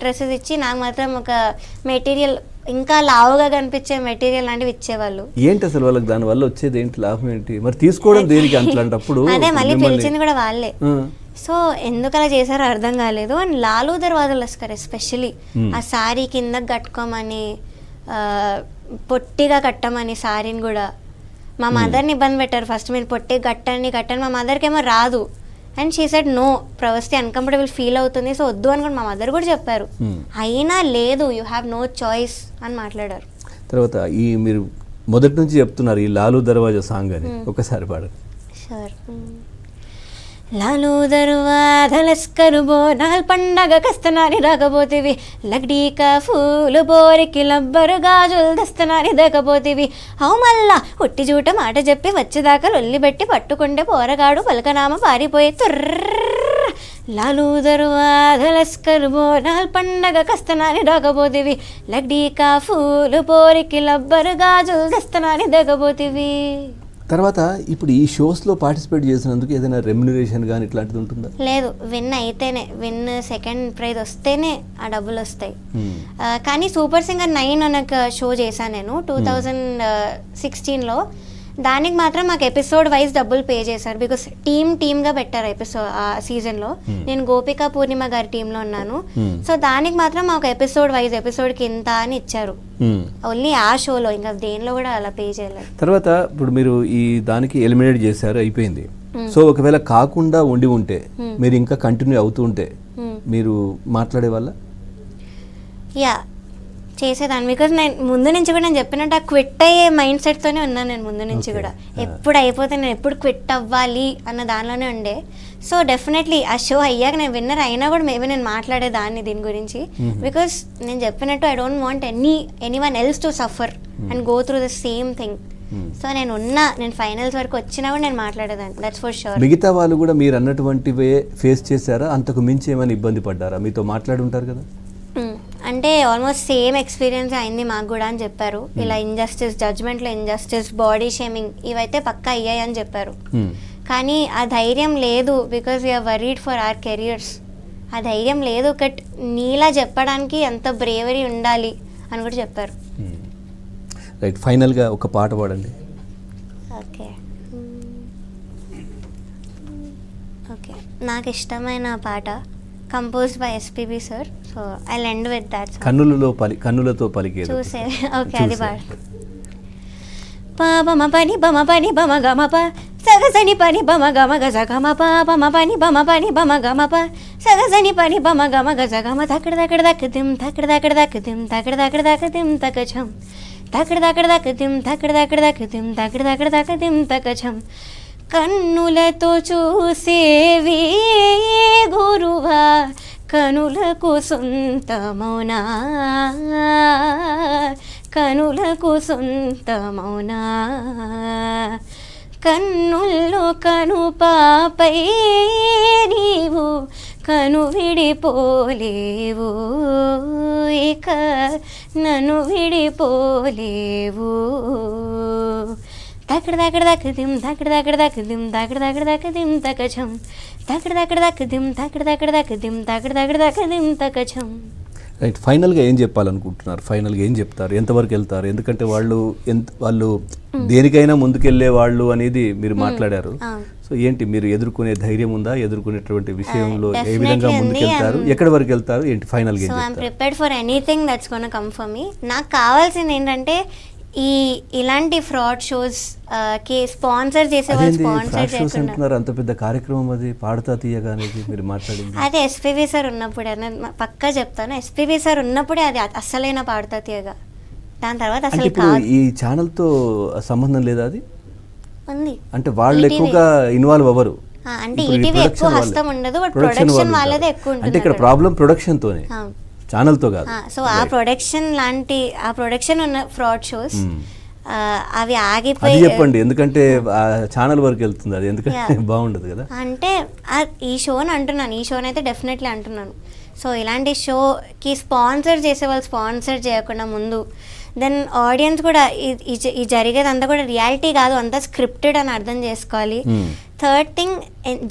Dresses ఇచ్చి నాకు మాత్రం ఒక మెటీరియల్ ఇంకా లావుగా కనిపించే మెటీరియల్ లాంటివి ఇచ్చేవాళ్ళు. ఏంటి అసలు వాళ్ళకి దాని వల్ల వచ్చేది ఏంటి, లాభం ఏంటి, మరి తీసుకోవడం దేనికి అట్లాంటప్పుడు? అదే మళ్ళీ పిలిచింది కూడా వాళ్ళే. సో ఎందుకు అలా చేశారో అర్థం కాలేదు. అండ్ లాలూ దర్వాజా లస్కర్ ఎస్పెషలీ ఆ సారీ కింద కట్టుకోమని, పొట్టిగా కట్టమని సారీని కూడా మా మదర్ని ఇబ్బంది పెట్టారు. ఫస్ట్ మీరు పొట్టి కట్టండి. మా మదర్కి ఏమో రాదు. అండ్ షీ సెడ్ నో, ప్రవస్తి అన్కంఫర్టబుల్ ఫీల్ అవుతుంది, సో వద్దు అని కూడా మా మదర్ కూడా చెప్పారు. అయినా లేదు, యూ హ్యావ్ నో చాయిస్ అని మాట్లాడారు. తర్వాత ఈ మీరు మొదటి నుంచి చెప్తున్నారు ఈ లాలూ దర్వాజా సాంగ్ అని, ఒకసారి పాడండి. సార్, లాలూ దర్వాజా లస్కరు బోనాల్ పండగ కస్తనాని రాకపోతేవి, లగ్డీక ఫూలు బోరికి లబ్బరు గాజులు దస్తనాని దకపోతేవి, అవు మళ్ళా ఉట్టి జూట మాట చెప్పి వచ్చేదాకా లొల్లి పెట్టి పట్టుకుంటే పోరగాడు పలకనామ పారిపోయి తుర్ర. లాలూ దర్వాజా లస్కరు బోనాల్ పండగ కస్తనాని రాకపోతేవి, లగ్డీక ఫూలు బోరికి లబ్బరు గాజులు దస్తనాని దకపోతేవి. తర్వాత ఇప్పుడు ఈ షోస్లో పార్టిసిపేట్ చేసినందుకు ఏదైనా రెమ్యునరేషన్ కానీ ఇట్లాంటిది ఉంటుందా? లేదు, విన్ అయితేనే, సెకండ్ ప్రైజ్ వస్తేనే ఆ డబ్బులు వస్తాయి. కానీ సూపర్ సింగర్ 9 అనే షో చేశాను నేను 2016లో. దానికి మాత్రం మాకు ఎపిసోడ్ వైజ్ డబ్బులు పే చేశారు. బికాస్ టీమ్గా పెట్టారు ఆ సీజన్లో. నేను గోపిక పూర్ణిమ గారి టీంలో ఉన్నాను. సో దానికి మాత్రం మాకు ఎపిసోడ్కి ఇంత అని ఇచ్చారు. ఓన్లీ ఆ షోలో, ఇంకా దేనిలో కూడా అలా పే చేయలేదు. తర్వాత ఇప్పుడు మీరు ఈ దానికి ఎలిమినేట్ చేశారు, అయిపోయింది. సో ఒకవేళ కాకుండా ఉంటే మీరు ఇంకా కంటిన్యూ అవుతూ ఉంటే మీరు మాట్లాడే వాళ్ళ? యా, చేసేదాన్ని. బికాజ్ నేను ముందు నుంచి కూడా నేను చెప్పినట్టు ఆ క్విట్ అయ్యే మైండ్ సెట్తోనే ఉన్నాను. నేను ముందు నుంచి కూడా ఎప్పుడు అయిపోతే నేను ఎప్పుడు క్విట్ అవ్వాలి అన్న దానిలోనే ఉండే. సో డెఫినెట్లీ ఆ షో అయ్యాక నేను విన్నర్ అయినా కూడా మేబీ నేను మాట్లాడేదాన్ని దీని గురించి. బికాస్ నేను చెప్పినట్టు I don't want anyone else to suffer and go through the same thing. So నేను ఫైనల్స్ వరకు వచ్చినా కూడా నేను మాట్లాడేదాన్ని, దట్స్ ఫర్ షూర్. మిగతా వాళ్ళు కూడా మీరు అన్నటువంటివే ఫేస్ చేశారా? అంతకు మించి ఏమైనా ఇబ్బంది పడ్డారా? మీతో మాట్లాడి ఉంటారు కదా. అంటే ఆల్మోస్ట్ సేమ్ ఎక్స్పీరియన్స్ అయింది మాకు కూడా అని చెప్పారు. ఇలా ఇంజస్టిస్, జడ్జ్మెంట్లో ఇంజస్టిస్, బాడీ షేమింగ్ ఇవైతే పక్కా అయ్యాయి అని చెప్పారు. కానీ ఆ ధైర్యం లేదు. Because we are worried for our careers. ఆ ధైర్యం లేదు. బట్ నీలా చెప్పడానికి ఎంత బ్రేవరీ ఉండాలి అని కూడా చెప్పారు. రైట్, ఫైనల్గా ఒక పాట పాడండి. ఓకే, నాకు ఇష్టమైన పాట composed by SPB sir. So I'll end with that. కన్నులతో పలికే చూసే. ఓకే, అది పాడు. బమ పని బమ పని బమ గమ ప సగసని పని బమ గమ గజ గమ ప బమ పని బమ పని బమ గమ ప సగసని పని బమ గమ గజ గమ దక్కడ దక్కడ దక్కదిం దక్కడ దక్కడ దక్కదిం దక్కడ దక్కడ దక్కదిం తకచం దక్కడ దక్కడ దక్కదిం దక్కడ దక్కడ దక్కదిం దక్కడ దక్కడ దక్కదిం తకచం. కన్నులతో చూసేవి గురువా కనులకు సొంతమౌనా, కనులకు సొంతమౌనా, కన్నుల్లో కను పాపై నీవు కను విడిపోలేవు, ఇక నన్ను విడిపోలేవు. దక్కడ దక్కడ దక్కదిం దక్కడ దక్కడ దక్కదిం దక్కడ దక్కడ దక్కదిం తకచం దక్కడ దక్కడ దక్కదిం దక్కడ దక్కడ దక్కదిం దక్కడ దక్కడ దక్కదిం తకచం. రైట్, ఫైనల్గా ఏం చెప్పాలనుకుంటున్నారు? ఫైనల్గా ఏం చెప్తారు? ఎంతవరకు వెళ్తారు? ఎందుకంటే వాళ్ళు దేనికైనా ముందుకెళ్లే వాళ్ళు అనేది మీరు మాట్లాడారు. సో ఏంటి మీరు ఎదుర్కొనే ధైర్యం ఉందా? ఎదుర్కొనేటువంటి విషయంలో ఏ విధంగా ముందుకెళ్తారు? ఎక్కడి వరకు వెళ్తారు? ఏంటి ఫైనల్గా? So I'm prepared for anything that's gonna come for me. నాకు కావాల్సింది ఏంటంటే ఇలాంటి ఫ్రాడ్ షోస్ కి స్పాన్సర్ చేసే వాళ్ళు స్పాన్సర్ చేయకుండా. అంత పెద్ద కార్యక్రమం అది పాడతా తీయగా అనేది మీరు మాట్లాడింది. అదే ఎస్పీబీ సార్ ఉన్నప్పుడే, పక్కా చెప్తాను, ఎస్పీబీ సార్ ఉన్నప్పుడే అది అసలైన పాడతా తీయగా. దాని తర్వాత అసలు ఈ ఛానల్ తో సంబంధం లేదా? అది ఉంది అంటే వాళ్ళు ఎక్కువగా ఇన్వాల్వ్ అవ్వరు. అంటే ఈటీవీ ఎక్కువ హస్తం ఉండదు, బట్ ప్రొడక్షన్ వాళ్ళదే ఎక్కువ ఉంటుంది. అంటే ఇక్కడ ప్రాబ్లం ప్రొడక్షన్ తోనే, ఛానల్తో కాదు. సో ఆ ప్రొడక్షన్ ఉన్న ఫ్రాడ్ షోస్ అవి ఆగిపోయి చెప్పండి, ఎందుకంటే ఛానల్ వరకు వెళ్తుంది అది, ఎందుకంటే బాగుండదు కదా. అంటే ఈ షోని అంటున్నాను, ఈ షోని అయితే డెఫినెట్లీ అంటున్నాను. సో ఇలాంటి షోకి స్పాన్సర్ చేసే వాళ్ళు స్పాన్సర్ చేయకుండా ముందు, దెన్ ఆడియన్స్ కూడా ఈ జరిగేదంతా కూడా రియాలిటీ కాదు, అంతా స్క్రిప్టెడ్ అని అర్థం చేసుకోవాలి. థర్డ్ థింగ్,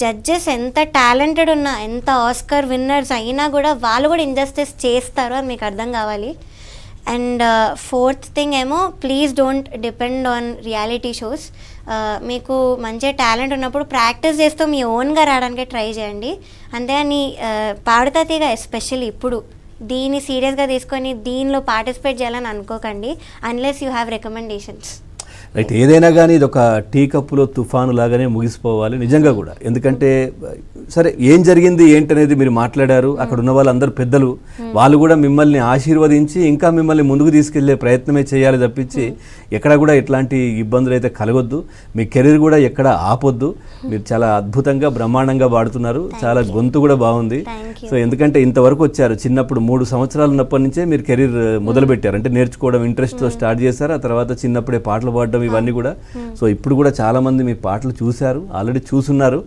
జడ్జెస్ ఎంత టాలెంటెడ్ ఉన్నా, ఎంత ఆస్కర్ విన్నర్స్ అయినా కూడా వాళ్ళు కూడా ఇంజస్టిస్ చేస్తారు, అది మీకు అర్థం కావాలి. అండ్ ఫోర్త్ థింగ్ ఏమో, please don't depend on reality shows. మీకు మంచి టాలెంట్ ఉన్నప్పుడు ప్రాక్టీస్ చేస్తూ మీ ఓన్గా రావడానికి ట్రై చేయండి. అంతేగాని పాడుతా తీగ ఎస్పెషల్లీ ఇప్పుడు దీన్ని సీరియస్గా తీసుకొని దీనిలో పార్టిసిపేట్ చేయాలని అనుకోకండి, unless you have recommendations. Right, ఏదైనా కానీ ఇది ఒక టీ కప్పులో తుఫాను లాగానే ముగిసిపోవాలి నిజంగా కూడా. ఎందుకంటే సరే ఏం జరిగింది ఏంటనేది మీరు మాట్లాడారు, అక్కడ ఉన్న వాళ్ళందరూ పెద్దలు, వాళ్ళు కూడా మిమ్మల్ని ఆశీర్వదించి ఇంకా మిమ్మల్ని ముందుకు తీసుకెళ్లే ప్రయత్నమే చేయాలి తప్పించి ఎక్కడ కూడా ఇట్లాంటి ఇబ్బందులు అయితే కలగొద్దు. మీ కెరీర్ కూడా ఎక్కడ ఆపొద్దు. మీరు చాలా అద్భుతంగా బ్రహ్మాండంగా పాడుతున్నారు, చాలా గొంతు కూడా బాగుంది. సో ఎందుకంటే ఇంతవరకు వచ్చారు, చిన్నప్పుడు 3 సంవత్సరాలు ఉన్నప్పటి నుంచే మీరు కెరీర్ మొదలుపెట్టారు, అంటే నేర్చుకోవడం ఇంట్రెస్ట్తో స్టార్ట్ చేశారు. ఆ తర్వాత చిన్నప్పుడే పాటలు పాడడం ఇవన్నీ కూడా. సో ఇప్పుడు కూడా చాలా మంది మీ పాటలు చూశారు, ఆల్రెడీ చూసున్నారు.